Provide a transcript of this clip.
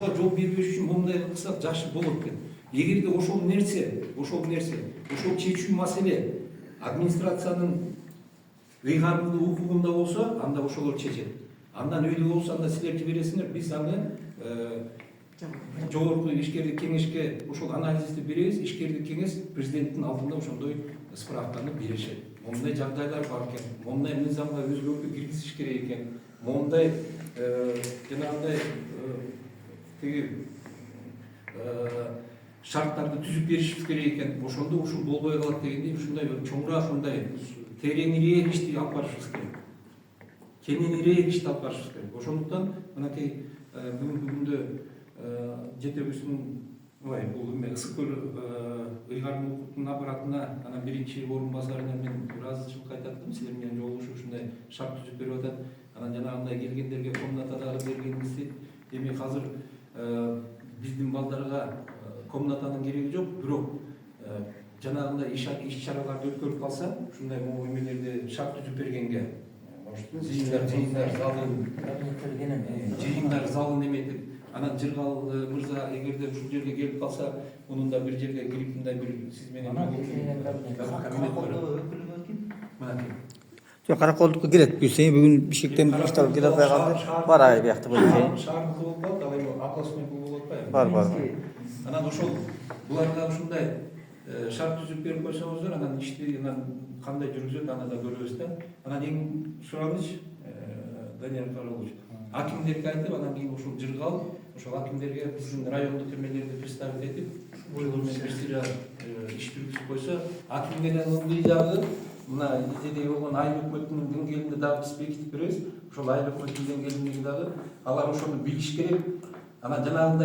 жол бербеш үчүн мындай кылсак жакшы болот экен. Эгерде ошол нерсе, ошол чечүү маселе администрациянын ыйгарымдуу укугунда болсо, анда ошолор чечет. Андан өйдө болсо, анда силер жибересиңер, биз аны жогорку ишкерлик кеңешке ошол анализди беребиз. Ишкерлик кеңеш президенттин алдында ошондой справканы беришет. Мондай жагдайлар бар экен, мондай мыйзамга өзгөртүү киргизиш керек экен, мондай жанагындай тиги шарттарды түзүп беришибиз керек экен. Ошондо ушул болбой калат дегендей, ушундай чоңураак мындай тереңирээк ишти алып барышыбыз керек. Кененирээк ишти алып барышыбыз керек. Ошондуктан мынакей бүгүнкү күндө жетебиздин бул эме ысык көл ыйгарым укуктун аппаратына анан биринчи орун басарына мен ыраазычылык айтаттым. Силер менен жолугушуп ушундай шарт түзүп берип атат. Анан жанагындай келгендерге комнатадагы бергенибизди эми азыр биздин балдарга комнатанын кереги жок, бирок жанагындай иш чараларды өткөрүп калса, ушундай могу эмелерди шарт түзүп бергенге жыйындар залын эметип, анан Жыргал мырза эгерде ушул жерге келип калса, мунун да бир жерге кирип мындай бир сиз менен Жок, Караколдукка келет. Сен бүгүн Бишкектен баштап келе атпайганды бар ай биякта болот. Шаардыкы болуп калат, ал эми областной болуп атпайбы? Бар. Анан ошол буларга ушундай шарт түзүп берип койсоңуздар, анан ишти кандай жүргүзөт, аны да көрөбүз да. Анан эң сураныч Данияр Каралович, акимдерге айтып, анан кийин ушул Жыргал, ошол акимдерге биздин райондук эмелерди представить этип, ошол менен бир сыйра иш жүргүзүп койсо, акимдердин ылдый жагы мына бизде болгон айыл өкмөтүнүн деңгээлинде дагы биз бекитип беребиз. Ошол айыл өкмөтүнүн деңгээлиндеги дагы алар ошону билиш керек. Анан жанагындай